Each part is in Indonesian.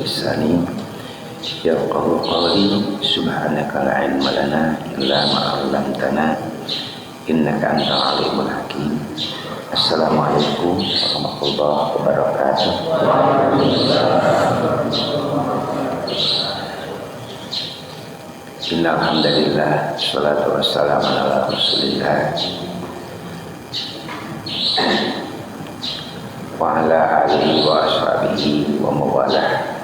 lisani yafqahu qawli. Subhanaka la ilma lana illa ma 'allamtana innaka antal alimul hakim. Assalamualaikum warahmatullahi wabarakatuh. Innal hamdalillah shalatu wassalamu ala rasulillah wa ala alihi wa ashabihi wa mawalah.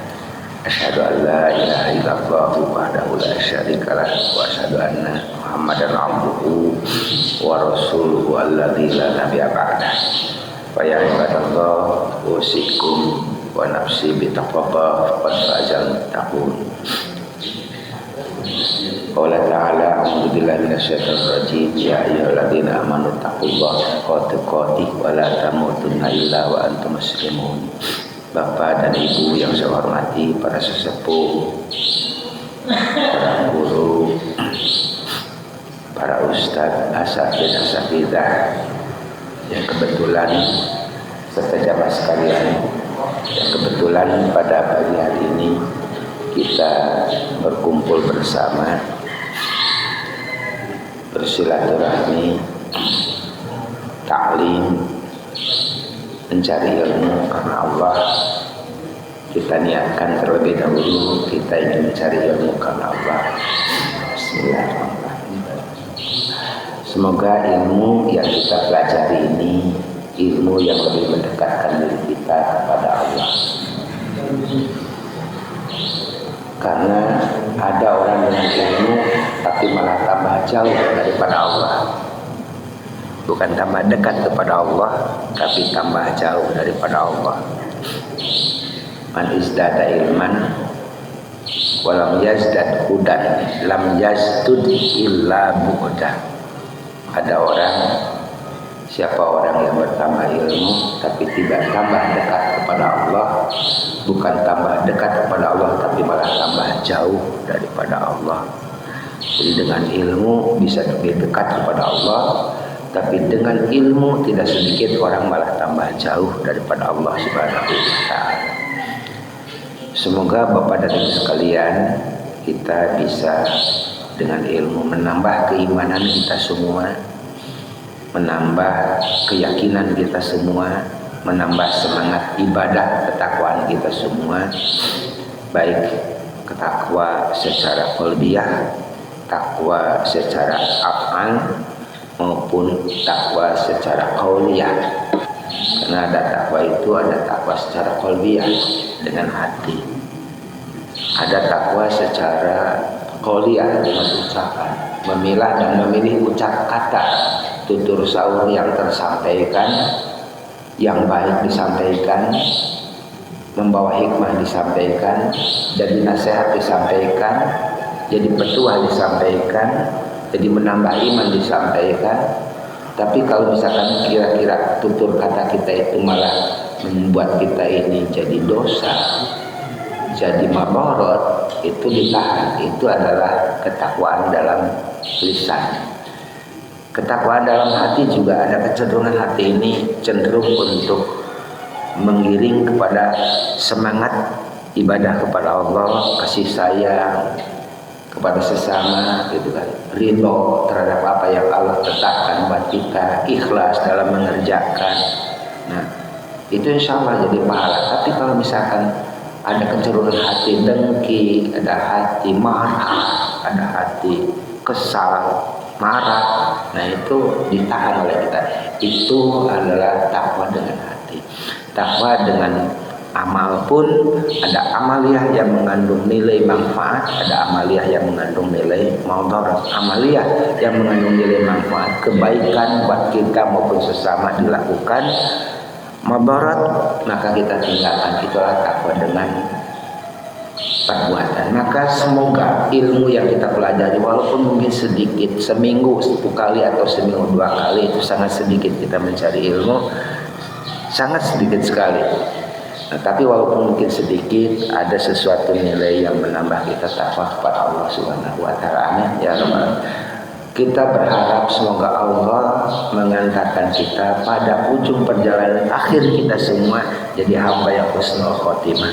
Asyhadu an la ilaha illallah wahdahu la syarika lah wa asyhadu anna Muhammadan abduhu wa rasuluhu alladzi la nabiyya ba'dah. Fa ya ibadallah usikum wa nafsi bi taqwallah faqad fazal muttaqun. Qala ta'ala a'udzu billahi minasyaitonir rajim ya ayyuhalladzina amanu taqullaha haqqa tuqatih wa la tamutunna illa wa antum muslimun. Bapak dan Ibu yang saya hormati, para sesepuh, para guru, para ustadz, asatidzah yang kebetulan serta jamaah sekalian yang kebetulan pada pagi hari ini kita berkumpul bersama bersilaturahmi, ta'lim, mencari ilmu karena Allah. Kita niatkan terlebih dahulu kita ingin mencari ilmu karena Allah. Bismillahirrahmanirrahim. Semoga ilmu yang kita pelajari ini ilmu yang lebih mendekatkan diri kita kepada Allah. Karena ada orang dengan ilmu tapi malah tambah jauh daripada Allah. Bukan tambah dekat kepada Allah, tapi tambah jauh daripada Allah. Man izdada ilman walam yazdad hudan lam yazdud illa bu'dah. Ada orang, siapa orang yang bertambah ilmu tapi tidak tambah dekat kepada Allah, bukan tambah dekat kepada Allah tapi malah tambah jauh daripada Allah. Jadi dengan ilmu bisa lebih dekat kepada Allah, tapi dengan ilmu tidak sedikit orang malah tambah jauh daripada Allah Subhanahu wa ta'ala. Semoga Bapak dan Ibu sekalian kita bisa dengan ilmu menambah keimanan kita semua, menambah keyakinan kita semua, menambah semangat ibadah ketakwaan kita semua, baik ketakwa secara qalbiyah, takwa secara af'al maupun takwa secara qauliyah. Karena ada takwa itu, ada takwa secara qalbiyah dengan hati, ada takwa secara qauliyah dengan ucapan, memilah dan memilih ucap kata, tutur saur yang tersampaikan, yang baik disampaikan, membawa hikmah disampaikan, jadi nasihat disampaikan, jadi petuah disampaikan, jadi menambah iman disampaikan. Tapi kalau misalkan kira-kira tutur kata kita itu malah membuat kita ini jadi dosa, jadi mabarat, itu ditahan. Itu adalah ketakwaan dalam lisan. Ketakwaan dalam hati juga ada kecenderungan hati ini cenderung untuk menggiring kepada semangat ibadah kepada Allah, kasih sayang kepada sesama, gitu kan, ridho terhadap apa yang Allah tetapkan buat kita, ikhlas dalam mengerjakan. Nah, itu insya Allah jadi pahala. Tapi kalau misalkan ada kecenderungan hati dengki, ada hati marah, ada hati kesal, marah, nah itu ditahan oleh kita. Itu adalah takwa dengan hati. Takwa dengan amal pun ada amaliyah yang mengandung nilai manfaat, ada amaliyah yang mengandung nilai madarat. Amaliyah yang mengandung nilai manfaat, kebaikan buat kita maupun sesama dilakukan. Madarat maka kita tinggalkan. Itulah takwa dengan perbuatan. Maka semoga ilmu yang kita pelajari walaupun mungkin sedikit, seminggu 10 kali atau seminggu 2 kali, itu sangat sedikit kita mencari ilmu, sangat sedikit sekali. Nah, tapi walaupun mungkin sedikit, ada sesuatu nilai yang menambah kita takwa kepada Allah Subhanahu wa ta'ala. Amin ya rabbal alamin. Kita berharap semoga Allah mengantarkan kita pada ujung perjalanan akhir kita semua jadi hamba yang husnul khotimah.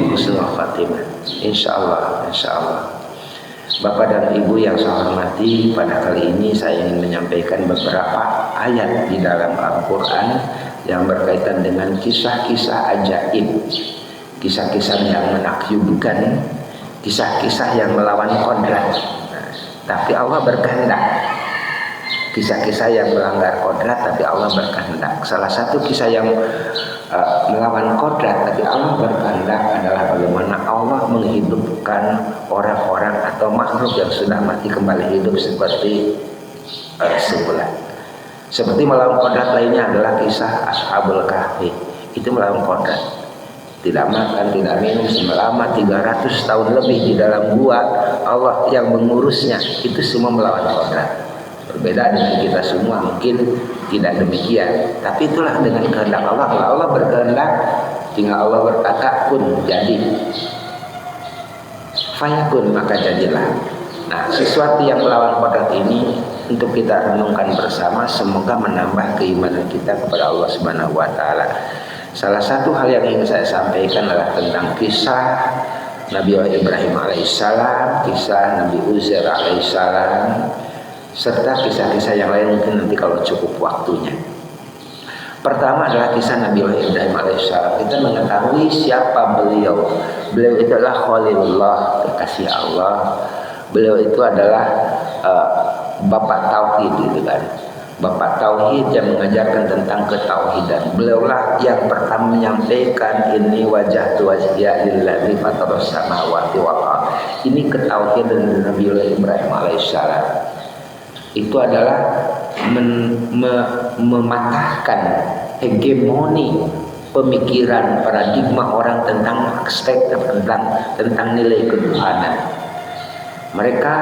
Husnul khotimah. Insyaallah, insyaallah. Bapak dan Ibu yang saya hormati, pada kali ini saya ingin menyampaikan beberapa ayat di dalam Al-Quran yang berkaitan dengan kisah-kisah ajaib, kisah-kisah yang menakjubkan, kisah-kisah yang melawan kodrat. Tapi Allah berkehendak. Kisah-kisah yang melanggar kodrat tapi Allah berkehendak. Salah satu kisah yang melawan kodrat tapi Allah berkehendak adalah bagaimana Allah menghidupkan orang-orang atau makhluk yang sudah mati kembali hidup seperti semula. Seperti melawan kodrat lainnya adalah kisah Ashabul Kahfi. Itu melawan kodrat. Tidak makan, tidak minum selama 300 tahun lebih di dalam gua. Allah yang mengurusnya. Itu semua melawan kodrat. Berbeda dengan kita semua, mungkin tidak demikian. Tapi itulah dengan kehendak Allah. Kalau Allah berkehendak, tinggal Allah berkata kun, jadi. Fayakun, maka jadilah. Nah, sesuatu yang melawan kodrat ini untuk kita renungkan bersama, semoga menambah keimanan kita kepada Allah Subhanahu wa taala. Salah satu hal yang ingin saya sampaikan adalah tentang kisah Nabi Ibrahim alaihissalam, kisah Nabi Uzair alaihissalam, serta kisah-kisah yang lain mungkin nanti kalau cukup waktunya. Pertama adalah kisah Nabi Ibrahim alaihissalam. Kita mengetahui siapa beliau. Beliau itu adalah Khalilullah, kekasih Allah. Beliau itu adalah bapak tauhid, gitu kan. Bapak tauhid yang mengajarkan tentang ketauhidan. Beliaulah yang pertama menyampaikan ini wajah wajhiya lillazi fataras samawati wal ardh. Ini ketauhidan Nabi Ibrahim alaihissalam. Itu adalah mematahkan hegemoni pemikiran paradigma orang tentang aspek tentang nilai ketuhanan. Mereka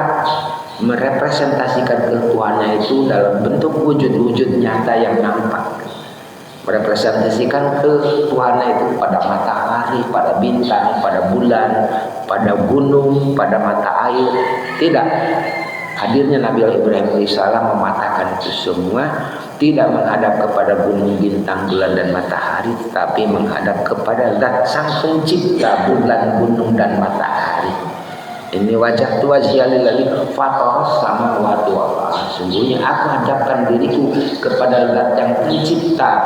merepresentasikan ketuhanan itu dalam bentuk wujud-wujud nyata yang nampak. Merepresentasikan ketuhanan itu pada matahari, pada bintang, pada bulan, pada gunung, pada mata air. Tidak. Hadirnya Nabi Ibrahim alaihissalam mematahkan itu semua, tidak menghadap kepada gunung, bintang, bulan dan matahari, tetapi menghadap kepada Zat Sang Pencipta bulan, gunung dan matahari. Ini wajah tu wajhiya lillazi fataras samawati wal ardh. Sungguhnya aku hadapkan diriku kepada Zat yang pencipta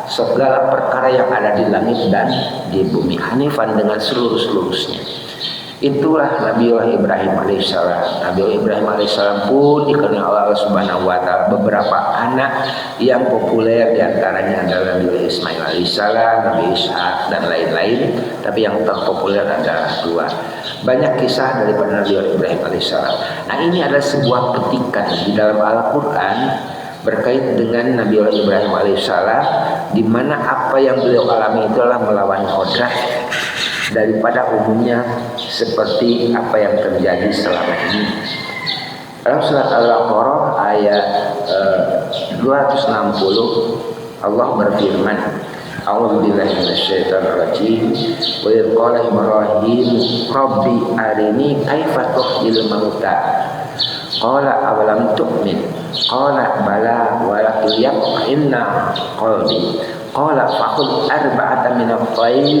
segala perkara yang ada di langit dan di bumi, hanifan dengan seluruh-seluruhnya. Itulah Nabi Ibrahim alaihissalam. Nabi Ibrahim alaihissalam pun dikenal Allah Subhanahu wa taala beberapa anak yang populer, diantaranya adalah Nabi Ismail alaihissalam, Nabi Ishak dan lain-lain. Tapi yang terpopuler adalah dua. Banyak kisah daripada Nabi Ibrahim alaihissalam. Nah, ini adalah sebuah petikan di dalam Al-Quran berkait dengan Nabi Ibrahim alaihissalam, di mana apa yang beliau alami itu adalah melawan kodrat daripada umumnya seperti apa yang terjadi selama ini. Dalam surat Al-Baqarah ayat 260 Allah berfirman, A'udzubillahi minasyaitonir rajim. Wa idh qala Ibrahim rabbi arini kaifa tuhyil mauta. Qala awalam tu'min. Qala bala walakin yatma'inna qalbi. Qala faqul arba'atan minat tayr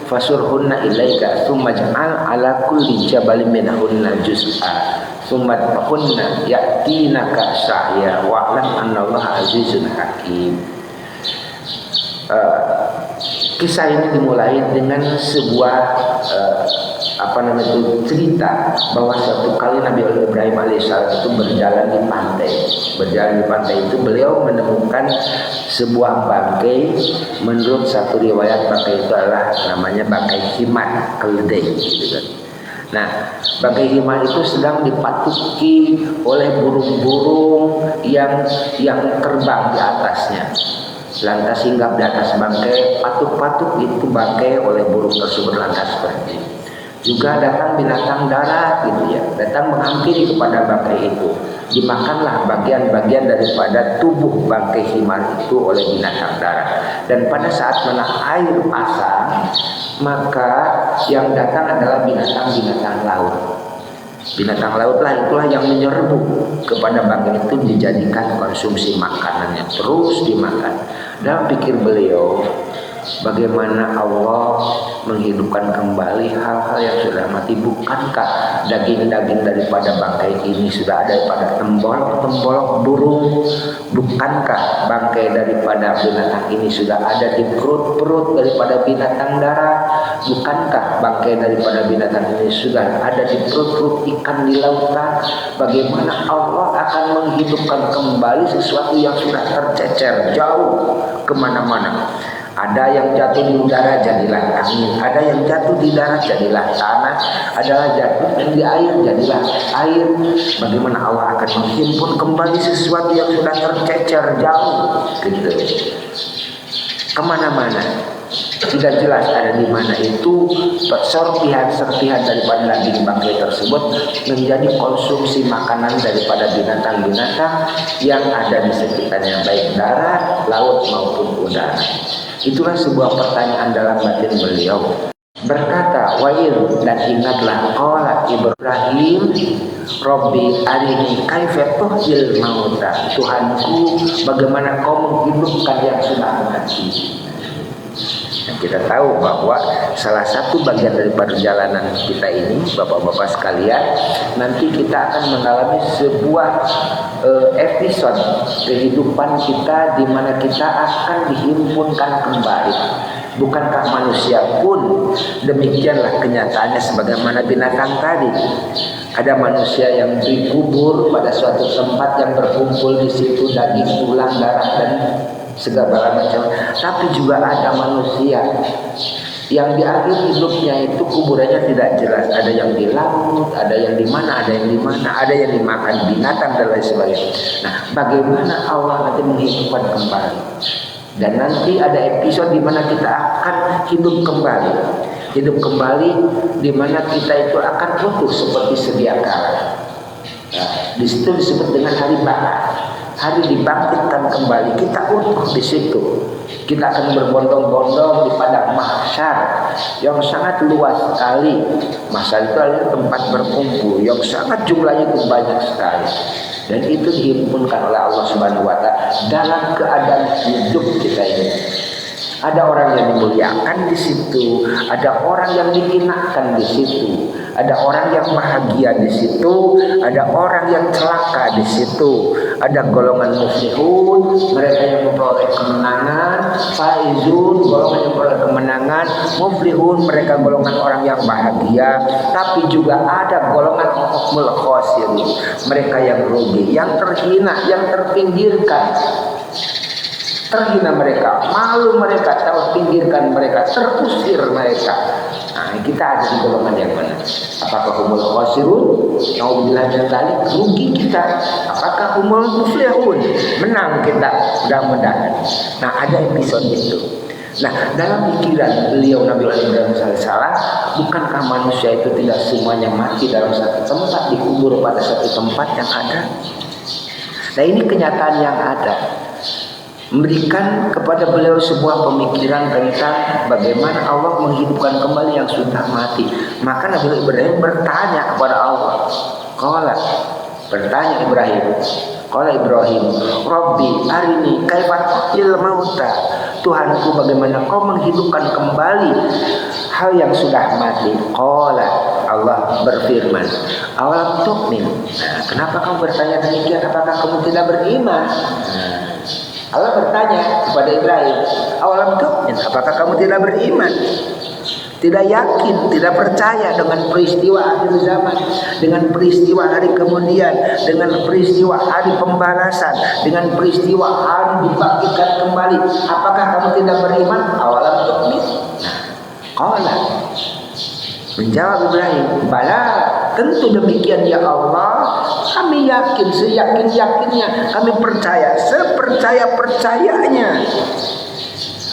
fasurhunna ilaika thumma ij'al ala kulli jabalin minhunna juz'a thumma tahunna ya'tinaka sa'ya wa'lam annallaha azizun hakim. Kisah ini dimulai dengan sebuah cerita bahwa suatu kali Nabi Ibrahim alaihissalam itu berjalan di pantai. Berjalan di pantai itu beliau menemukan sebuah bangkai. Menurut satu riwayat bangkai itu adalah namanya bangkai himar, keledai, gitu kan. Nah, bangkai himar itu sedang dipatuki oleh burung-burung yang terbang di atasnya. Lantas hinggap di atas bangkai, patuk-patuk itu bangkai oleh burung tersebut lantas pergi. Juga datang binatang darat, gitu ya, datang menghampiri kepada bangkai itu. Dimakanlah bagian-bagian daripada tubuh bangkai himar itu oleh binatang darat. Dan pada saat mana air pasang, maka yang datang adalah binatang-binatang laut. Binatang lautlah itulah yang menyerbu kepada bangkai itu dijadikan konsumsi makanan yang terus dimakan. Dalam pikir beliau, bagaimana Allah menghidupkan kembali hal-hal yang sudah mati? Bukankah daging-daging daripada bangkai ini sudah ada pada tembolok-tembolok burung? Bukankah bangkai daripada binatang ini sudah ada di perut-perut daripada binatang darat? Bukankah bangkai daripada binatang ini sudah ada di perut-perut ikan di lautan? Bagaimana Allah akan menghidupkan kembali sesuatu yang sudah tercecer jauh kemana-mana? Ada yang jatuh di udara jadilah angin, ada yang jatuh di darat jadilah tanah, adalah jatuh di air jadilah air. Bagaimana Allah akan menghimpun kembali sesuatu yang sudah tercecer jauh gitu kemana-mana, tidak jelas ada di mana. Itu serpihan-serpihan daripada daging bangkai tersebut menjadi konsumsi makanan daripada binatang-binatang yang ada di sekitarnya, baik darat, laut maupun udara. Itulah sebuah pertanyaan dalam batin beliau. Berkata, wa'il, dan ingatlah qala Ibrahim, Robbi arini kaifa tuhyil mauta. Tuhanku, bagaimana kau menghidupkan yang sudah mati. Dan kita tahu bahwa salah satu bagian dari perjalanan kita ini, bapak-bapak sekalian, nanti kita akan mengalami sebuah episode kehidupan kita di mana kita akan dihimpunkan kembali. Bukankah manusia pun demikianlah kenyataannya sebagaimana binatang tadi? Ada manusia yang dikubur pada suatu tempat yang berkumpul di situ daging, tulang, darah dan segala macam. Tapi juga ada manusia yang di akhir hidupnya itu kuburannya tidak jelas. Ada yang di laut, ada yang di mana, ada yang di mana, ada yang dimakan binatang dan lain sebagainya. Nah, bagaimana Allah nanti menghidupkan kembali? Dan nanti ada episode di mana kita akan hidup kembali. Hidup kembali di mana kita itu akan utuh seperti sedia kala. Nah, di situ disebut dengan hari ba'ats. Hari dibangkitkan kembali, kita utuh di situ. Kita akan berbondong-bondong di padang mahsyar yang sangat luas sekali. Mahsyar itu adalah tempat berkumpul yang sangat jumlahnya itu banyak sekali. Dan itu dihimpunkan oleh Allah Subhanahu wa Ta'ala dalam keadaan hidup kita ini. Ada orang yang dimuliakan di situ, ada orang yang dihinakan di situ, ada orang yang bahagia di situ, ada orang yang celaka di situ, ada golongan muflihun, mereka yang memperoleh kemenangan, faizun, golongan yang memperoleh kemenangan, muflihun, mereka golongan orang yang bahagia, tapi juga ada golongan hukmul khosirin, mereka yang rugi, yang terhina, yang terpinggirkan. Terhina mereka, malu mereka, terpinggirkan mereka, terusir mereka. Nah, kita ada di golongan yang mana? Apakah humul khasirun? Nauzubillah min dzalik, rugi kita. Apakah humul muflihun? Menang kita, mudah-mudahan. Nah, ada episode itu. Nah, dalam pikiran beliau Nabi Ibrahim alaihissalam, bukankah manusia itu tidak semuanya mati dalam satu tempat, dikubur pada satu tempat yang ada? Nah, ini kenyataan yang ada. Memberikan kepada beliau sebuah pemikiran tentang bagaimana Allah menghidupkan kembali yang sudah mati. Maka Nabi Ibrahim bertanya kepada Allah. Bertanya Ibrahim. Ibrahim, Robbi arini kaifa tuhyil mauta. Tuhanku, bagaimana kau menghidupkan kembali hal yang sudah mati. Allah berfirman, awalam tu'min. Nah, kenapa kamu bertanya demikian? Apakah kamu tidak beriman? Allah bertanya kepada Ibrahim, awalam tu'min, apakah kamu tidak beriman? Tidak yakin, tidak percaya dengan peristiwa akhir zaman, dengan peristiwa hari kemudian, dengan peristiwa hari pembalasan, dengan peristiwa hari dibangkitkan kembali. Apakah kamu tidak beriman? Awalam tu'min. Qala, menjawab Ibrahim, bala, tentu demikian ya Allah. Kami yakin, seyakin-yakinnya, kami percaya, sepercaya-percayanya.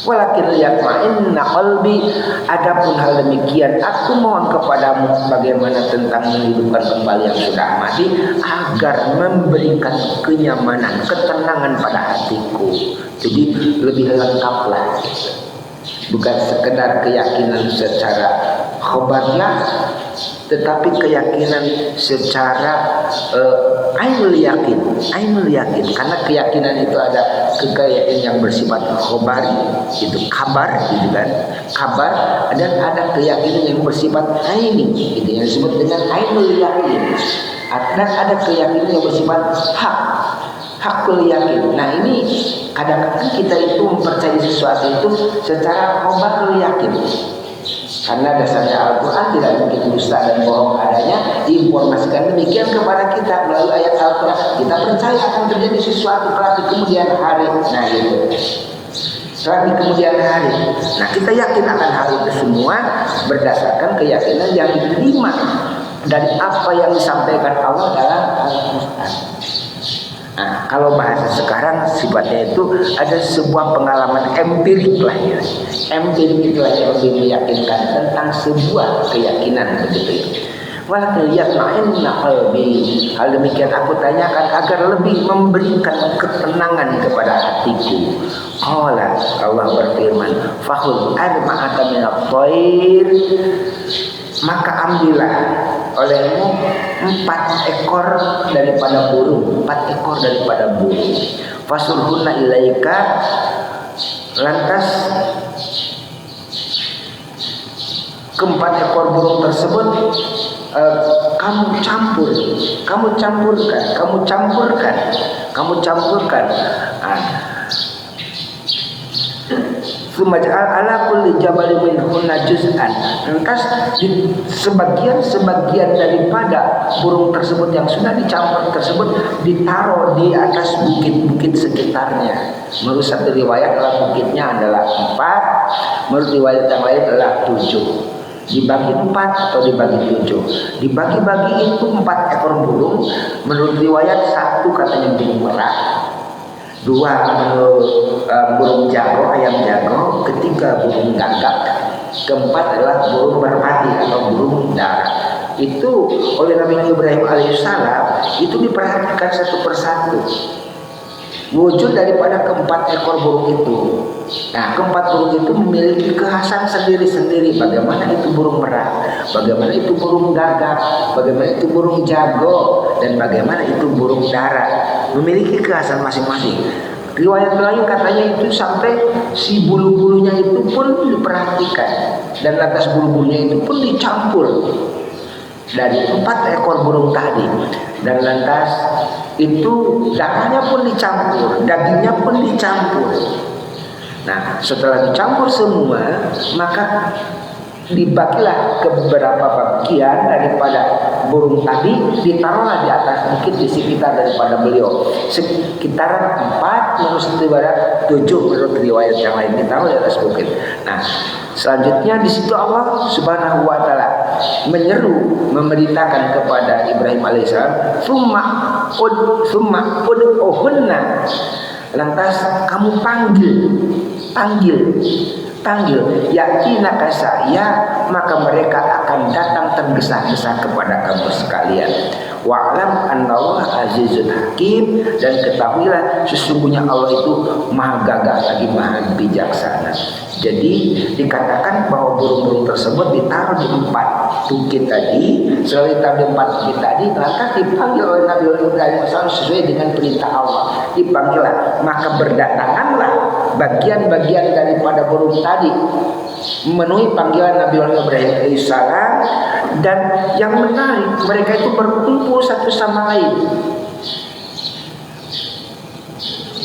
Walakin liyatma'inna qalbi, adapun hal demikian aku mohon kepadamu bagaimana tentang menghidupkan kembali yang sudah mati, agar memberikan kenyamanan, ketenangan pada hatiku. Jadi lebih lengkaplah, bukan sekedar keyakinan secara khobarnya, tetapi keyakinan secara ainul yakin, karena keyakinan itu ada keyakinan yang bersifat khobari, itu kabar gitu kan, kabar, dan ada keyakinan yang bersifat aini, gitu yang disebut dengan ainul yakin, dan ada keyakinan yang bersifat hakul yakin. Nah ini kadang-kadang kita itu mempercayai sesuatu itu secara khobarul yakin, karena dasarnya Al-Quran tidak mungkin dusta dan bohong adanya, diinformasikan demikian kepada kita melalui ayat Al-Quran. Kita percaya akan terjadi sesuatu kelak di kemudian hari. Nah gitu, kelak di kemudian hari. Nah kita yakin akan hal itu semua berdasarkan keyakinan yang diterima dari apa yang disampaikan Allah dalam Al-Quran. Nah, kalau bahasa sekarang sifatnya itu ada sebuah pengalaman empirik lah ya. Empirik itulah yang lebih meyakinkan tentang sebuah keyakinan begitu ya. Walakin yatma'inna qalbi. Hal demikian aku tanyakan agar lebih memberikan ketenangan kepada hatiku. Qala, Allah berfirman, "Fakhudh arba'atan minat thair." Maka ambillah olehmu 4 ekor daripada burung, 4 ekor daripada burung. Fasurhunna ilaika, lantas keempat ekor burung tersebut kamu campurkan. Sumaj'al ala kulli jabalin minhunna juz'an. Lantas di sebagian daripada burung tersebut yang sudah dicampur tersebut ditaruh di atas bukit-bukit sekitarnya. Menurut satu riwayat adalah bukitnya adalah 4, menurut riwayat yang lain adalah 7. Dibagi 4 atau dibagi 7. Dibagi-bagi itu 4 ekor burung. Menurut riwayat 1 katanya burung merah, 2 menurut burung jago, ayam jago, 3 burung gagak, 4 adalah burung merpati atau burung darah. Itu oleh Nabi Ibrahim alaihissalam itu diperhatikan satu persatu wujud daripada 4 ekor burung itu. Nah, 4 burung itu memiliki kekhasan sendiri-sendiri. Bagaimana itu burung merah, bagaimana itu burung gagak, bagaimana itu burung jago, dan bagaimana itu burung darah. Memiliki kekhasan masing-masing. Riwayat lain katanya itu sampai si bulu-bulunya itu pun diperhatikan, dan lantas bulu-bulunya itu pun dicampur dari 4 ekor burung tadi, dan lantas itu darahnya pun dicampur, dagingnya pun dicampur. Nah, setelah dicampur semua, maka dibagilah ke beberapa bagian daripada burung tadi, ditaruhlah di atas bukit di sekitar daripada beliau. Sekitaran 4 menurut riwayat, 7 menurut riwayat yang lain, ditaruh di atas bukit. Nah, selanjutnya di situ Allah Subhanahu wa taala menyeru, memberitakan kepada Ibrahim alaihissalam, summa ud'uhunna. Lantas kamu panggil yatina kasaya, maka mereka akan datang tergesa-gesa kepada kamu sekalian. Wa'lam annallaha azizun hakim, dan ketahuilah sesungguhnya Allah itu maha gagah lagi maha bijaksana. Jadi dikatakan bahwa burung-burung tersebut ditaruh di 4 bukit tadi. Setelah ditaruh di 4 bukit tadi, lantas dipanggil oleh Nabi Ibrahim sesuai dengan perintah Allah. Dipanggillah, maka berdatanganlah bagian-bagian daripada burung tadi memenuhi panggilan Nabi Ibrahim alaihissalam. Dan yang menarik, mereka itu berkumpul satu sama lain.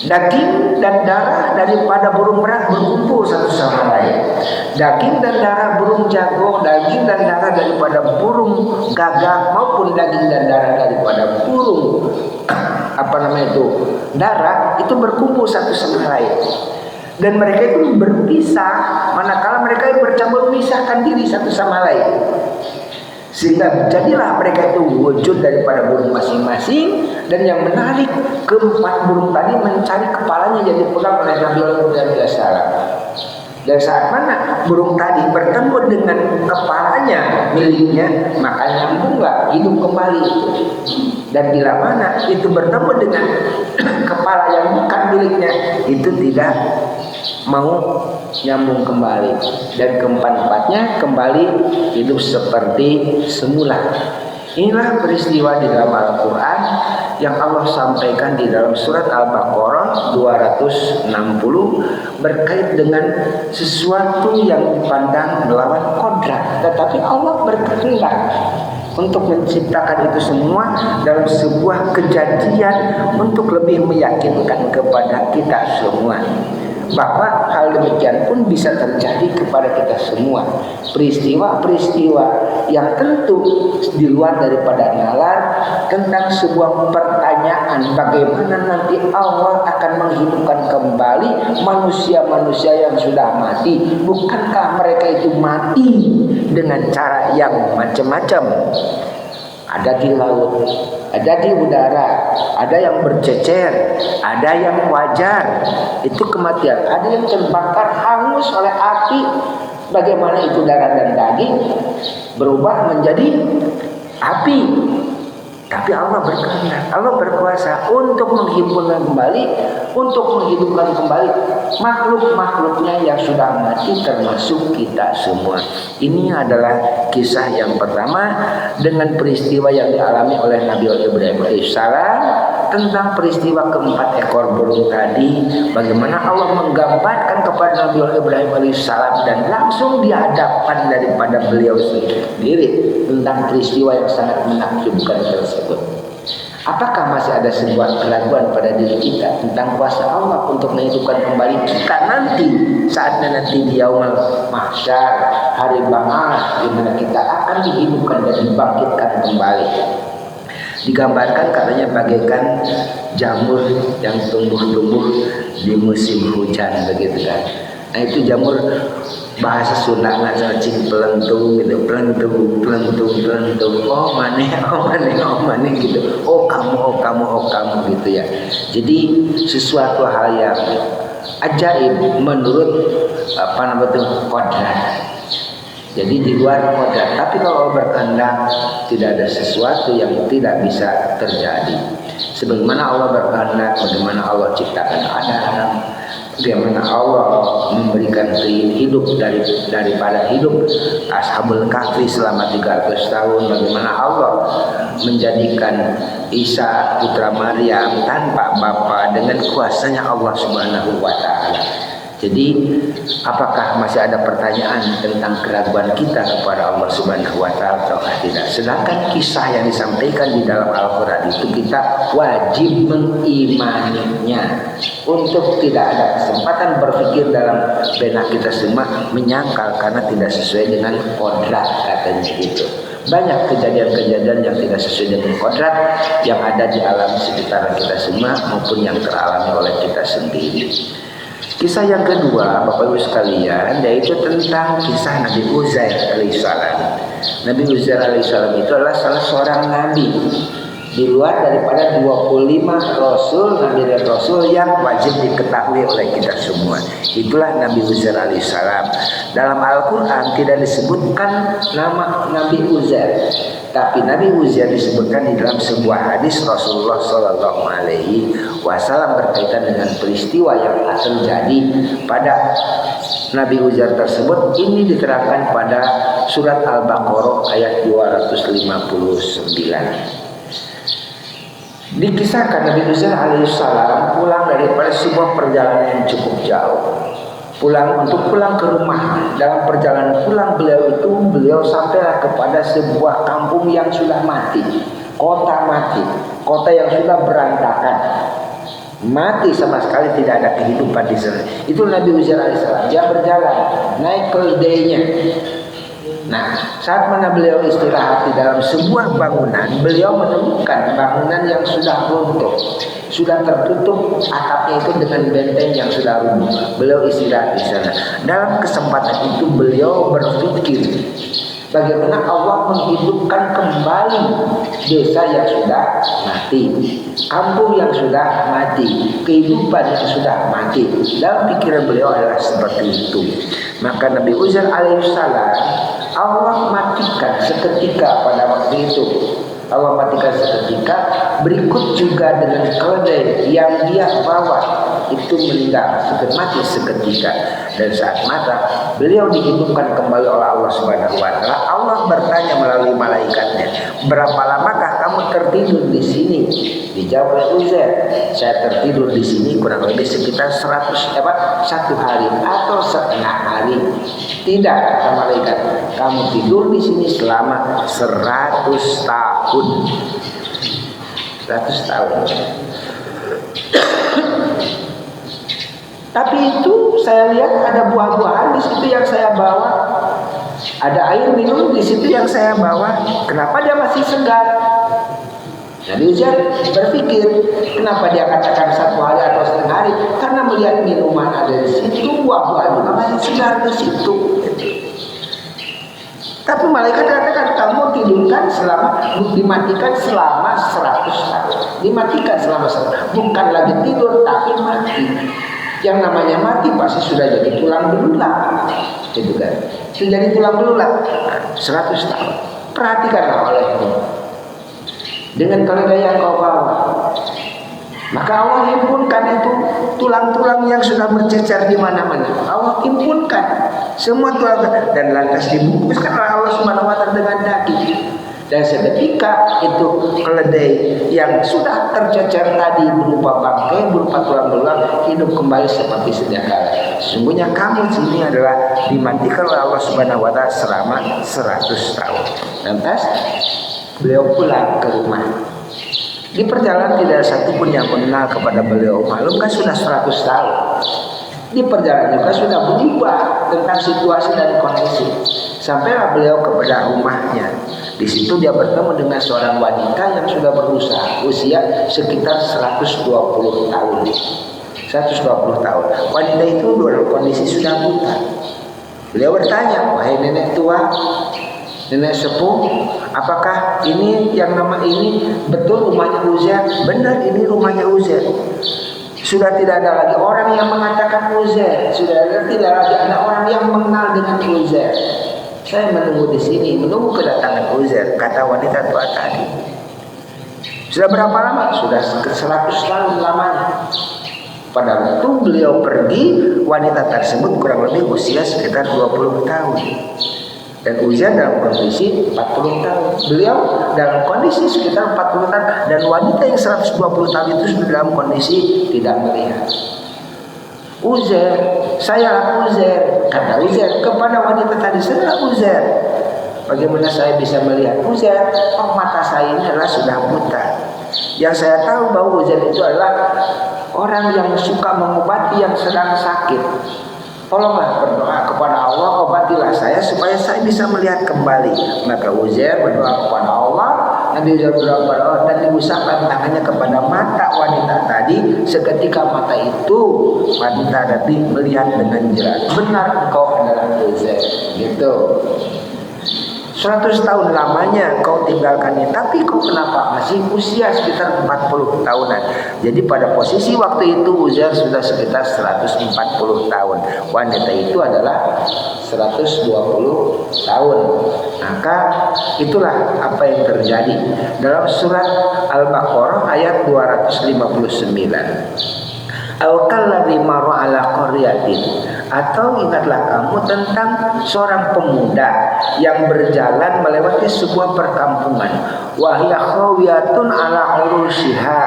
Daging dan darah daripada burung merah berkumpul satu sama lain. Daging dan darah burung jago, daging dan darah daripada burung gagak, maupun daging dan darah daripada burung darah itu berkumpul satu sama lain. Dan mereka itu berpisah manakala mereka bercampur memisahkan diri satu sama lain. Sehingga jadilah mereka itu wujud daripada burung masing-masing. Dan yang menarik, 4 burung tadi mencari kepalanya yang dipegang oleh Nabi Ibrahim alaihissalam. Dan saat mana burung tadi bertemu dengan kepalanya miliknya, maka nyambunglah hidup kembali itu. Dan bila mana itu bertemu dengan kepala yang bukan miliknya, itu tidak mau nyambung kembali, dan keempat-empatnya kembali hidup seperti semula. Inilah peristiwa di dalam Al-Quran yang Allah sampaikan di dalam surat Al-Baqarah 260 berkait dengan sesuatu yang dipandang melawan kodrat, tetapi Allah berkehendak untuk menciptakan itu semua dalam sebuah kejadian untuk lebih meyakinkan kepada kita semua bahwa hal demikian pun bisa terjadi kepada kita semua. Peristiwa-peristiwa yang tentu di luar daripada nalar tentang sebuah pertanyaan bagaimana nanti Allah akan menghidupkan kembali manusia-manusia yang sudah mati. Bukankah mereka itu mati dengan cara yang macam-macam? Ada di laut, ada di udara, ada yang bercecer, ada yang wajar. Itu kematian. Ada yang terbakar hangus oleh api. Bagaimana itu darah dan daging berubah menjadi api. Tapi Allah berkehendak, Allah berkuasa untuk menghidupkan kembali makhluk-makhluknya yang sudah mati, termasuk kita semua. Ini adalah kisah yang pertama dengan peristiwa yang dialami oleh Nabi Ibrahim alaihissalam tentang peristiwa keempat ekor burung tadi. Bagaimana Allah menggambarkan kepada Nabi Ibrahim alaihissalam dan langsung dihadapkan daripada beliau sendiri tentang peristiwa yang sangat menakjubkan tersebut. Apakah masih ada sebuah keraguan pada diri kita tentang kuasa Allah untuk menghidupkan kembali kita nanti, saatnya nanti di yaumul mahsyar, hari ba'ats, di mana kita akan dihidupkan dan dibangkitkan kembali? Digambarkan katanya bagaikan jamur yang tumbuh-tumbuh di musim hujan, begitu kan? Nah, itu jamur bahasa Sunda cacing pelentung gitu, pelentung. Oh mana gitu. Oh kamu gitu ya. Jadi sesuatu hal yang ajaib menurut kodrat. Jadi di luar kodrat. Tapi kalau berkehendak tidak ada sesuatu yang tidak bisa terjadi. Sebagaimana Allah berkehendak, bagaimana Allah ciptakan Adam, bagaimana Allah memberikan hidup daripada hidup Ashabul Kahfi selama 300 tahun, bagaimana Allah menjadikan Isa putra Maryam tanpa bapa dengan kuasanya Allah Subhanahu wa taala. Jadi apakah masih ada pertanyaan tentang keraguan kita kepada Allah Subhanahu wa taala atau tidak? Sedangkan kisah yang disampaikan di dalam Al-Qur'an itu kita wajib mengimaninya. Untuk tidak ada kesempatan berpikir dalam benak kita semua menyangkal karena tidak sesuai dengan kodrat, katanya gitu. Banyak kejadian-kejadian yang tidak sesuai dengan kodrat yang ada di alam sekitar kita semua maupun yang teralami oleh kita sendiri. Kisah yang kedua, Bapak Ibu sekalian, yaitu tentang kisah Nabi Uzair alaihissalam. Nabi Uzair alaihissalam itu adalah salah seorang nabi di luar daripada 25 rasul, nabi dan rasul yang wajib diketahui oleh kita semua. Itulah Nabi Uzair alaihissalam. Dalam Al-Quran tidak disebutkan nama Nabi Uzair, tapi Nabi Uzair disebutkan di dalam sebuah hadis Rasulullah Sallallahu Alaihi Wasallam berkaitan dengan peristiwa yang terjadi pada Nabi Uzair tersebut. Ini diterangkan pada surat Al-Baqarah ayat 259. Dikisahkan Nabi Uzair alaihissalam pulang daripada sebuah perjalanan yang cukup jauh. Untuk pulang ke rumah. Dalam perjalanan pulang beliau sampailah kepada sebuah kampung yang sudah mati, kota mati, kota yang sudah berantakan, mati sama sekali, tidak ada kehidupan di sana. Itu Nabi Uzair alaihissalam. Dia berjalan naik keledainya. Nah, saat mana beliau istirahat di dalam sebuah bangunan, beliau menemukan bangunan yang sudah runtuh, sudah tertutup atapnya itu dengan benteng yang sudah runtuh. Beliau istirahat di sana. Dalam kesempatan itu beliau berpikir bagaimana Allah menghidupkan kembali desa yang sudah mati, kampung yang sudah mati, kehidupan yang sudah mati. Dalam pikiran beliau adalah seperti itu. Maka Nabi Uzair alaihissalam Allah matikan seketika pada waktu itu Allah matikan seketika. Berikut juga dengan keledai yang dia bawa itu meninggal, mati seketika. Dan saat mata beliau dihidupkan kembali oleh Allah Subhanahu wa taala. Allah bertanya melalui malaikatnya, berapa lamakah kamu tertidur di sini? Dijawab oleh Uzair, saya tertidur di sini kurang lebih sekitar 100 satu hari atau setengah hari. Tidak, kata malaikat, kamu tidur di sini selama 100 tahun. 100 tahun. Tapi itu saya lihat ada buah-buahan di situ yang saya bawa, ada air minum di situ yang saya bawa. Kenapa dia masih segar? Jadi Uzair berpikir, kenapa dia katakan 1 hari atau setengah hari? Karena melihat minuman ada di situ, buah-buahan juga masih segar di situ. Tapi malaikat katakan kamu tidurkan dimatikan selama 100 tahun. Dimatikan selama 100, bukan lagi tidur tapi mati. Yang namanya mati pasti sudah jadi tulang belulang, gitu kan? Sudah jadi tulang belulang 100 tahun. Perhatikanlah olehmu dengan keledai yang kau bawa. Maka Allah himpunkan itu tulang-tulang yang sudah bercecer di mana-mana. Allah himpunkan semua tulang dan lantas dibungkuskan oleh Allah Subhanahu wa taala dengan daging. Dan seketika itu keledai yang sudah tercecer tadi berupa bangkai, berupa tulang belulang hidup kembali seperti sedia kala. Sesungguhnya kamu sini adalah dimatikan oleh Allah Subhanahu wa taala selama 100 tahun. Lantas beliau pulang ke rumah. Di perjalanan tidak ada satupun yang mengenal kepada beliau. Maklum kan sudah 100 tahun. Di perjalanan juga sudah berubah tentang situasi dan kondisi. Sampailah beliau kepada rumahnya. Di situ dia bertemu dengan seorang wanita yang sudah berusaha usia sekitar 120 tahun. 120 tahun. Wanita itu dalam kondisi sudah buta. Beliau bertanya, wahai nenek tua, nenek sepuh, apakah ini yang nama ini betul rumahnya Uzair? Benar, ini rumahnya Uzair. Sudah tidak ada lagi orang yang mengatakan Uzair. Sudah tidak lagi ada orang yang mengenal dengan Uzair. Saya menunggu di sini, menunggu kedatangan Uzair, kata wanita tua tadi. Sudah berapa lama? Sudah 100 tahun lamanya. Pada waktu beliau pergi, wanita tersebut kurang lebih usia sekitar 20 tahun. Dan Uzair dalam kondisi 40 tahun. Beliau dalam kondisi sekitar 40 tahun. Dan wanita yang 120 tahun itu sudah dalam kondisi tidak melihat. Uzair, saya Uzair, kata Uzair kepada wanita tadi, saya Uzair. Bagaimana saya bisa melihat? Uzair, oh mata saya ini adalah sudah buta. Yang saya tahu bahwa Uzair itu adalah orang yang suka mengobati yang sedang sakit. Tolonglah berdoa kepada Allah, obatilah saya supaya saya bisa melihat kembali. Maka Uzair berdoa kepada Allah, Nabi Uzair berdoa kepada Allah dan diusapkan tangannya kepada mata wanita tadi. Seketika mata itu wanita tadi melihat dengan jelas, benar engkau adalah Uzair. Gitu. 100 tahun lamanya kau tinggalkannya, tapi kau kenapa masih usia sekitar 40 tahunan. Jadi pada posisi waktu itu Uzair sudah sekitar 140 tahun. Wanita itu adalah 120 tahun. Maka itulah apa yang terjadi dalam surat Al-Baqarah ayat 259. Al-kalladzi marra ala qaryatin, atau ingatlah kamu tentang seorang pemuda yang berjalan melewati sebuah perkampungan, wa hiya khawiyatun ala urushiha,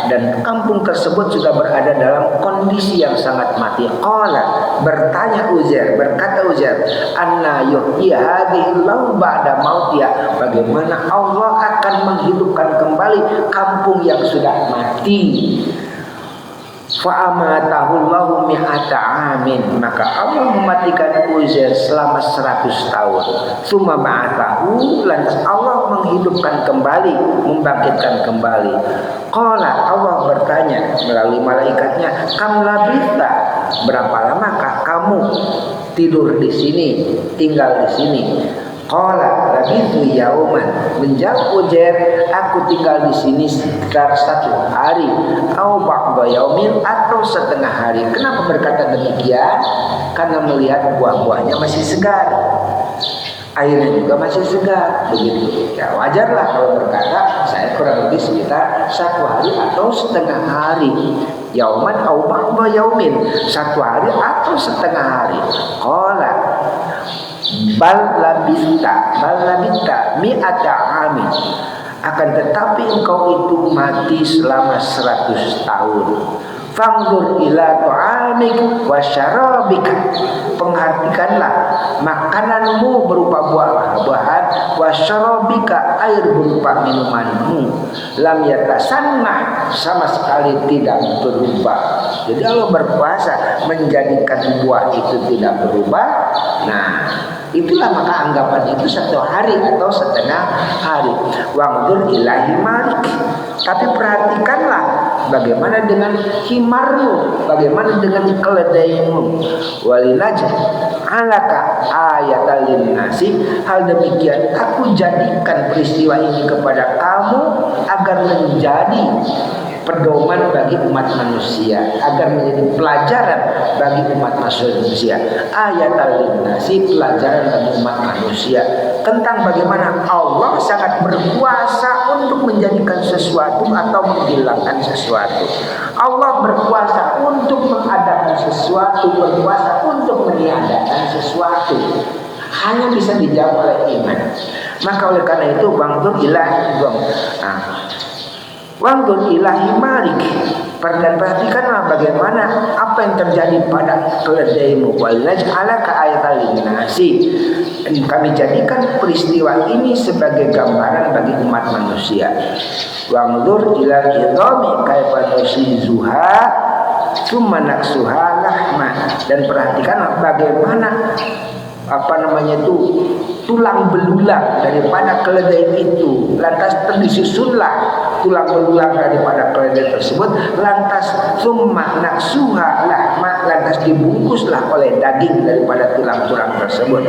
dan kampung tersebut juga berada dalam kondisi yang sangat mati. Qala, bertanya Uzair, berkata Uzair, anna yuhyi hadhihi lahu ba'da mautiha, bagaimana Allah akan menghidupkan kembali kampung yang sudah mati. Fa'amatahu Allahu mi'ata amin, maka Allah mematikan Uzair selama 100 tahun. Tsumma ba'athahu, lantas Allah menghidupkan kembali, membangkitkan kembali. Qala, Allah bertanya melalui malaikatnya, kam labitha, berapa lamakah kamu tidur di sini, tinggal di sini? Qala labitu yauman, menjawab Uzair, aku tinggal di sini sekitar 1 hari, au ba'da yaumin, atau setengah hari. Kenapa berkata demikian? Karena melihat buah-buahnya masih segar. airnya juga masih segar, begitu. Ya wajarlah kalau berkata saya kurang lebih sekitar 1 hari atau setengah hari. Yauman au ba'da yaumin, 1 hari atau setengah hari. Qala bal labista mi'ata amin. Akan tetapi engkau itu mati selama 100 tahun. Fangdur ila ta'amik wa syarabika. Perhatikanlah makananmu berupa buah-buahan, wa syarabika air berupa minumanmu. Lam yatasannah, sama sekali tidak berubah. Jadi Allah berpuasa menjadikan buah itu tidak berubah. Nah, itulah maka anggapan itu 1 hari atau setengah hari. Wangdur ilahi malik. Tapi perhatikanlah bagaimana dengan himarmu, bagaimana dengan keledaimu. Walinaj alaka ayatal linnasi. Hal demikian aku jadikan peristiwa ini kepada kamu agar menjadi pedoman bagi umat manusia, agar menjadi pelajaran bagi umat manusia. Ayatul linnasi, pelajaran bagi umat manusia tentang bagaimana Allah sangat berkuasa untuk menjadikan sesuatu atau menghilangkan sesuatu. Allah berkuasa untuk mengadakan sesuatu, berkuasa untuk meniadakan sesuatu. Hanya bisa dijawab oleh iman. Maka oleh karena itu bangdur ilahi Wangdur ilahi malik. Dan perhatikanlah bagaimana apa yang terjadi pada keledaimu. Walinaj'alaka ayatal linnasi. Kami jadikan peristiwa ini sebagai gambaran bagi umat manusia. Wangdur ila idhami kaifa nusizuha tsumma naksuha lahma. Dan perhatikanlah bagaimana tulang belulang daripada keledai itu, lantas disusunlah tulang belulang daripada keledai tersebut, lantas summa naksuha lahma, lantas dibungkuslah oleh daging daripada tulang-tulang tersebut.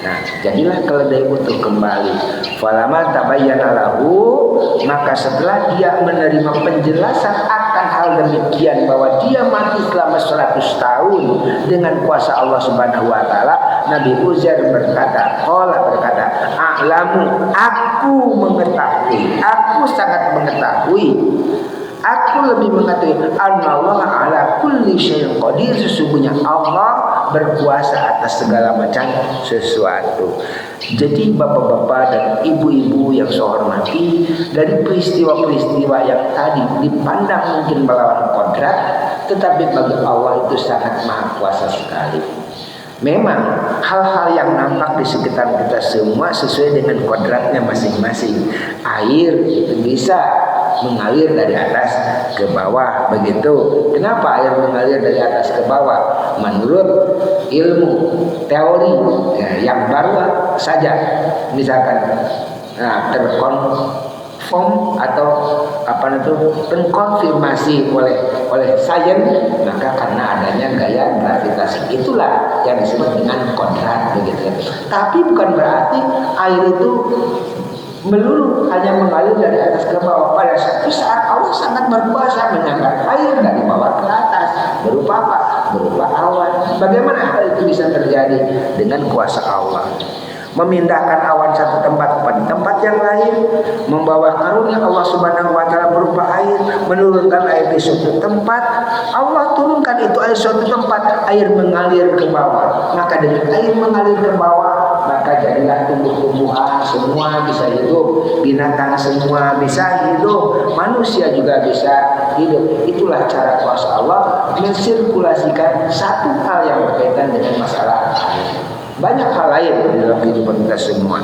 Nah, jadilah keledai utuh kembali. Falama tabayyana lahu, maka setelah dia menerima penjelasan akan hal demikian bahwa dia mati selama 100 tahun dengan kuasa Allah Subhanahu wa taala, Nabi Uzair berkata, a'lamu, aku mengetahui, aku sangat mengetahui, aku lebih mengetahui, anallaha ala kulli syai'in qadir, sesungguhnya Allah berkuasa atas segala macam sesuatu. Jadi bapak-bapak dan ibu-ibu yang saya hormati, dari peristiwa-peristiwa yang tadi dipandang mungkin melawan kodrat, tetapi bagi Allah itu sangat maha kuasa sekali. Memang hal-hal yang nampak di sekitar kita semua sesuai dengan kodratnya masing-masing. Air itu bisa mengalir dari atas ke bawah, begitu. Kenapa air mengalir dari atas ke bawah? Menurut ilmu teori yang baru saja, misalkan terkonfirm atau terkonfirmasi oleh sains, maka karena adanya gaya gravitasi, itulah yang disebut dengan kodrat, begitu. Tapi bukan berarti air itu melulu hanya mengalir dari atas ke bawah. Pada satu saat Allah sangat berkuasa mengangkat air dari bawah ke atas. Berupa apa? Berupa awan. Bagaimana hal itu bisa terjadi? Dengan kuasa Allah. Memindahkan awan satu tempat kepada tempat yang lain, membawa karunia Allah Subhanahu wa taala berupa air, menurunkan air di suatu tempat, Allah turunkan itu air suatu tempat, air mengalir ke bawah. Maka dengan air mengalir ke bawah, maka jadilah tumbuh-tumbuhan semua bisa hidup, binatang semua bisa hidup, manusia juga bisa hidup. Itulah cara kuasa Allah mensirkulasikan satu hal yang berkaitan dengan masalah air. Banyak hal lain dalam kehidupan kita semua,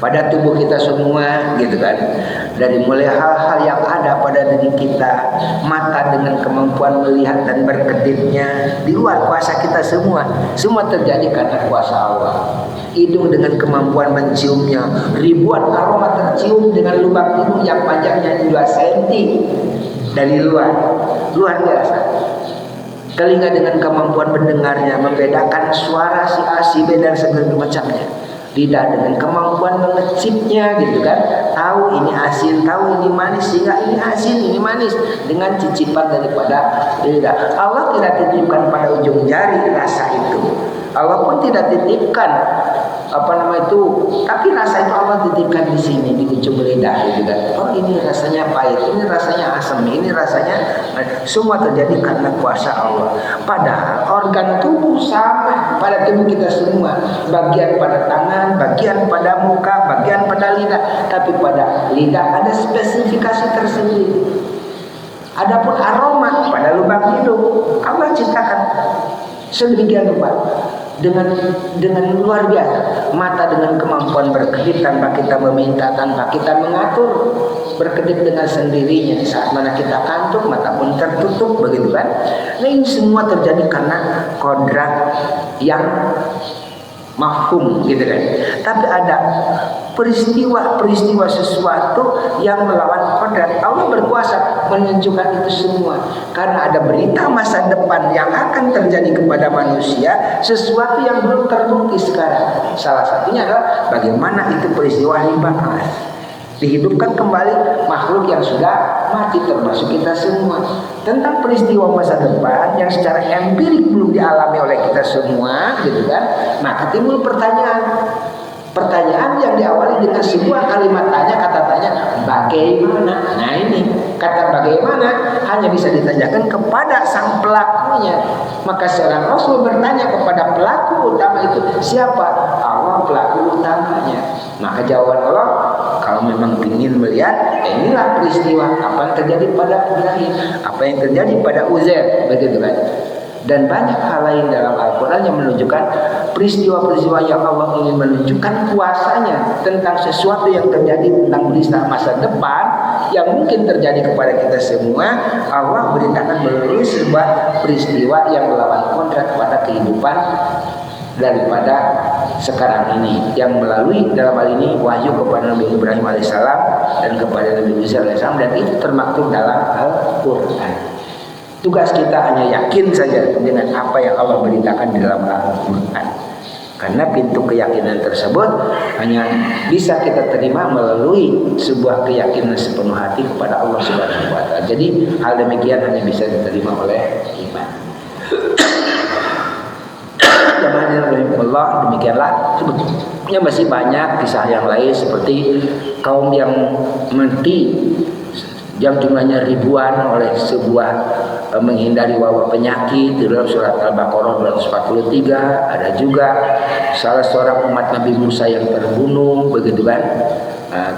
pada tubuh kita semua, gitu kan. Dari mulai hal-hal yang ada pada diri kita, mata dengan kemampuan melihat dan berkedipnya, di luar kuasa kita semua terjadi karena kuasa Allah. Hidung dengan kemampuan menciumnya, ribuan aroma tercium dengan lubang hidung yang panjangnya 2 cm dari luar biasa. Telinga dengan kemampuan mendengarnya, membedakan suara si A, si B dan segala macamnya. Lidah dengan kemampuan mengecipnya, gitu kan. Tahu ini asin, tahu ini manis, sehingga ini asin, ini manis dengan cicipan daripada lidah. Allah tidak titipkan pada ujung jari rasa itu. Allah pun tidak titipkan tapi rasa itu Allah titipkan di sini, di ujung lidah gitu kan. Oh ini rasanya pahit, ini rasanya asam, ini rasanya, semua terjadi karena kuasa Allah. Padahal organ tubuh sama pada tubuh kita semua, bagian pada tangan, bagian pada muka, bagian pada lidah, tapi pada lidah ada spesifikasi tersendiri. Adapun aroma pada lubang hidung Allah ciptakan sedemikian rupa dengan luar biasa. Mata dengan kemampuan berkedip tanpa kita meminta, tanpa kita mengatur, berkedip dengan sendirinya. Saat mana kita kantuk, mata pun tertutup, begitu kan. Nah ini semua terjadi karena kodrat yang mafhum gitu kan. Tapi ada peristiwa sesuatu yang melawan kodrat. Allah berkuasa menunjukkan itu semua karena ada berita masa depan yang akan terjadi kepada manusia, sesuatu yang belum terbukti sekarang. Salah satunya adalah bagaimana itu peristiwa dibakar, dihidupkan kembali makhluk yang sudah mati, termasuk kita semua. Tentang peristiwa masa depan yang secara empirik belum dialami oleh kita semua gitu kan, maka timbul pertanyaan yang diawali dengan sebuah kalimat tanya, kata tanya bagaimana. Nah ini kata bagaimana hanya bisa ditanyakan kepada sang pelakunya. Maka seorang Rasul bertanya kepada pelaku utama itu, siapa? Allah pelaku utamanya. Maka jawaban Allah, kalau memang ingin melihat, inilah peristiwa apa yang terjadi pada Ibrahim, apa yang terjadi pada Uzair, begitu kan. Dan banyak hal lain dalam Al-Quran yang menunjukkan peristiwa-peristiwa yang Allah ingin menunjukkan kuasanya tentang sesuatu yang terjadi, tentang berita masa depan yang mungkin terjadi kepada kita semua. Allah beritakan melalui sebuah peristiwa yang melawan kontrak pada kehidupan daripada sekarang ini, yang melalui dalam hal ini wahyu kepada Nabi Ibrahim alaihissalam dan kepada Nabi Musa alaihissalam, dan itu termaktub dalam Al-Quran. Tugas kita hanya yakin saja dengan apa yang Allah beritakan di dalam Al-Quran, karena pintu keyakinan tersebut hanya bisa kita terima melalui sebuah keyakinan sepenuh hati kepada Allah Subhanahu wa Ta'ala. Jadi hal demikian hanya bisa diterima oleh iman. Allah, demikianlah. Sebetulnya masih banyak kisah yang lain seperti kaum yang mati yang jumlahnya ribuan oleh sebuah menghindari wabah penyakit di dalam surat Al-Baqarah 243. Ada juga salah seorang umat Nabi Musa yang terbunuh, begitu kan.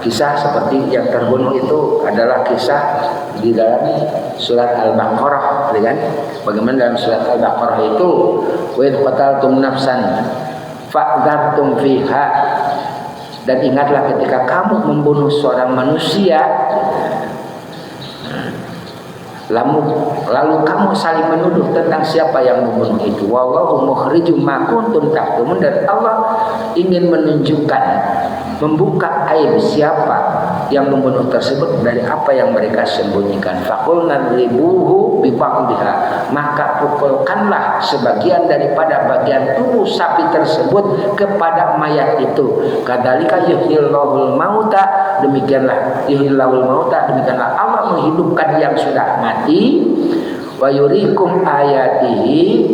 Kisah seperti yang terbunuh itu adalah kisah di dalam surat Al-Baqarah, kan? Bagaimana dalam surat Al-Baqarah itu, wa id qataltum nafsan fa'dartum fiha, dan ingatlah ketika kamu membunuh seorang manusia, lalu kamu saling menuduh tentang siapa yang membunuh itu. Wallahu mukhrijum ma kuntum taktumun, dan Allah ingin menunjukkan, membuka aib siapa yang membunuh tersebut dari apa yang mereka sembunyikan. Faqulna ribuhu bi ba'dihha, maka pukulkanlah sebagian daripada bagian tubuh sapi tersebut kepada mayat itu. Kadzalika yuhyillahul mauta, demikianlah yuhyillahul mauta, demikianlah Allah menghidupkan yang sudah mati. Wa yurikum ayatihi,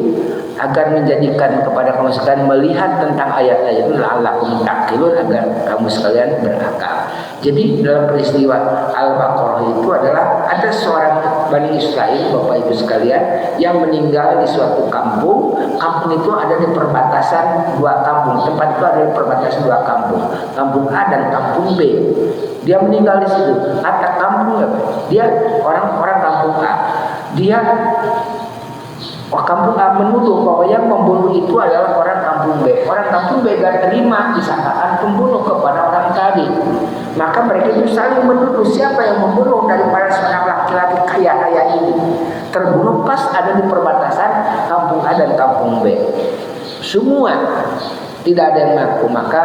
agar menjadikan kepada kamu sekalian melihat tentang ayat-ayat itu, la'allakum taqilun, agar kamu sekalian berakal. Jadi dalam peristiwa Al-Baqarah itu adalah ada seorang Bani Israel, Bapak Ibu sekalian, yang meninggal di suatu kampung. Kampung itu ada di perbatasan dua kampung. Tempat itu ada di perbatasan dua kampung, kampung A dan kampung B. Dia meninggal di situ. Kata kampung apa? Dia orang kampung A. Dia kampung A menuduh bahwa yang membunuh itu adalah orang kampung B. Orang kampung B gak terima disangkaan pembunuh kepada orang tadi. Maka mereka itu saling menuduh siapa yang membunuh daripada seorang laki-laki kaya ini. Terbunuh pas ada di perbatasan kampung A dan kampung B. Semua tidak ada yang mengaku. Maka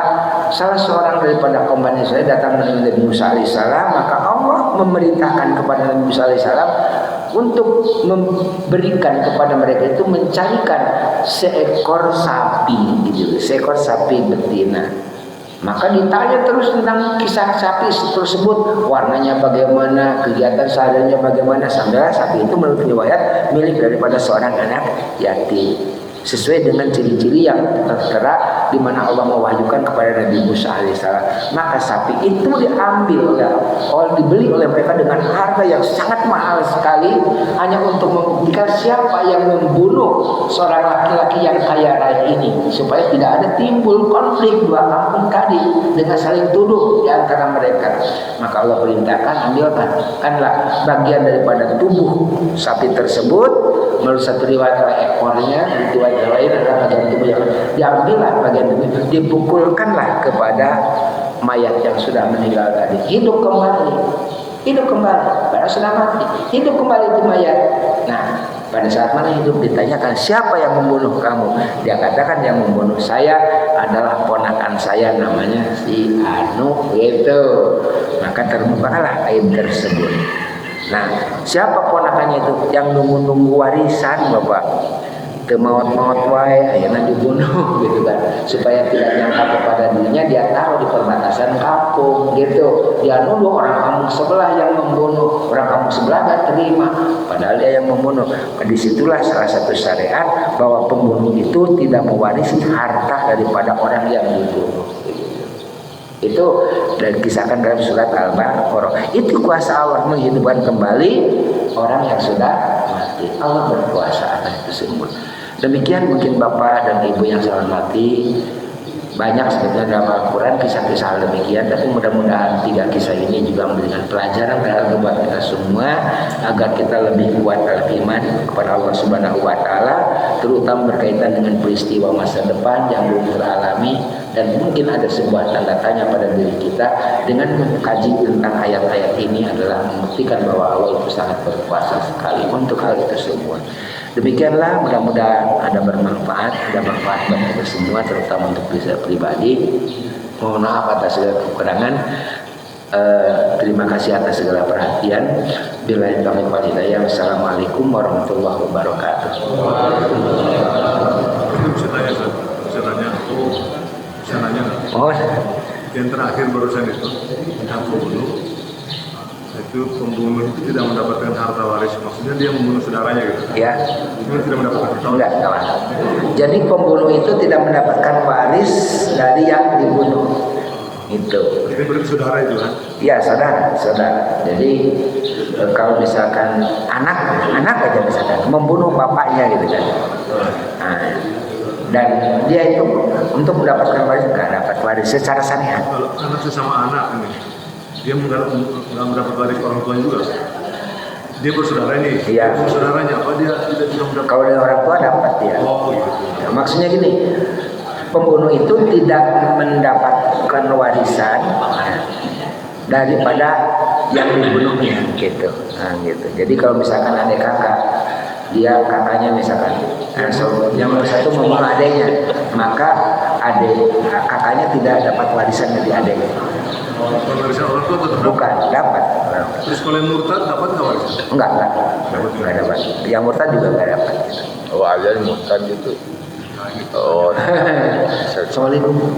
salah seorang daripada kaum Bani Israil datang kepada Nabi Musa alaihissalam. Maka Allah memerintahkan kepada Nabi Musa alaihissalam untuk memberikan kepada mereka itu mencarikan seekor sapi, gitu, seekor sapi betina. Maka ditanya terus tentang kisah sapi tersebut, warnanya bagaimana, kegiatan sehariannya bagaimana, sampai sapi itu menurut riwayat milik daripada seorang anak yatim, sesuai dengan ciri-ciri yang tertera di mana Allah mewahyukan kepada Nabi Musa alaihissalam, maka sapi itu diambil dibeli oleh mereka dengan harga yang sangat mahal sekali, hanya untuk membuktikan siapa yang membunuh seorang laki-laki yang kaya raya ini, supaya tidak ada timbul konflik dua kampung tadi dengan saling tuduh di antara mereka. Maka Allah perintahkan, ambilkanlah bagian daripada tubuh sapi tersebut. Menurut satu riwayat ekornya, di riwayat lain adalah bagian tubuh yang diambillah bagian tubuh, dipukulkanlah kepada mayat yang sudah meninggal tadi. Hidup kembali, padahal sudah mati, hidup kembali itu mayat. Nah, pada saat mana hidup ditanyakan, siapa yang membunuh kamu? Dia katakan, yang membunuh saya adalah ponakan saya, namanya si Anu, gitu. Maka terbukalah aib tersebut. Nah, siapa ponakannya itu? Yang nunggu-nunggu warisan, Bapak. Maut-maut wae ayeuna dibunuh gitu kan, supaya tidak nyangka kepada dirinya, dia taruh di perbatasan kampung gitu. Dia nuduh orang kampung sebelah yang membunuh, orang kampung sebelah gak terima, padahal dia yang membunuh. Disitulah salah satu syariat bahwa pembunuh itu tidak mewarisi harta daripada orang yang dibunuh. Itu dan kisahkan dalam surat Al-Baqarah. Itu kuasa Allah menghidupkan kembali orang yang sudah mati. Allah berkuasa atas itu semua. Demikian mungkin Bapak dan Ibu yang saya hormati, banyak sebetulnya dalam Al-Quran kisah-kisah hal demikian, tapi mudah-mudahan 3 kisah ini juga memberikan pelajaran dalam buat kita semua, agar kita lebih kuat dalam iman kepada Allah Subhanahu wa Ta'ala, terutama berkaitan dengan peristiwa masa depan yang belum teralami, dan mungkin ada sebuah tanda tanya pada diri kita. Dengan mengkaji tentang ayat-ayat ini adalah membuktikan bahwa Allah itu sangat berkuasa sekali untuk hal itu semua. Demikianlah, mudah-mudahan ada bermanfaat, ada manfaat buat kita semua, terutama untuk bisa pribadi. Mohon maaf atas segala kekurangan. Terima kasih atas segala perhatian. Billahi taufiq wal hidayah. Wassalamualaikum warahmatullahi wabarakatuh. Bisa nanya. Oh, Yang terakhir barusan itu yang pembunuh itu tidak mendapatkan harta waris, maksudnya dia membunuh saudaranya gitu. ya. Dia tidak mendapatkan harta waris. Enggak, kawan. Jadi pembunuh itu tidak mendapatkan waris dari yang dibunuh. Itu. Ini berarti saudara itu kan? Ya, saudara. Jadi kalau misalkan anak aja misalkan membunuh bapaknya gitu kan. Nah, dan dia itu untuk mendapatkan waris nggak dapat waris secara syariat. Kalau anak sesama anak ini, dia nggak mendapat waris orang tuanya juga. Dia bersaudara ini. Iya. Saudaranya, apa dia tidak juga mendapat? Kalau dari orang tua dapat ya. Oh, gitu. Ya, maksudnya gini, pembunuh itu tidak mendapatkan warisan daripada yang dibunuhnya gitu. Nah, gitu. Jadi kalau misalkan ada kakak, dia kakaknya misalkan yang satu membunuh adiknya, maka kakaknya tidak dapat warisan dari adiknya. Warisan orang tua tetap Bukan, dapat. Terus kalau yang murtad dapat nggak warisan? Enggak dapat. Yang murtad juga enggak dapat. Oh, ada yang murtad gitu. Oh, Assalamualaikum.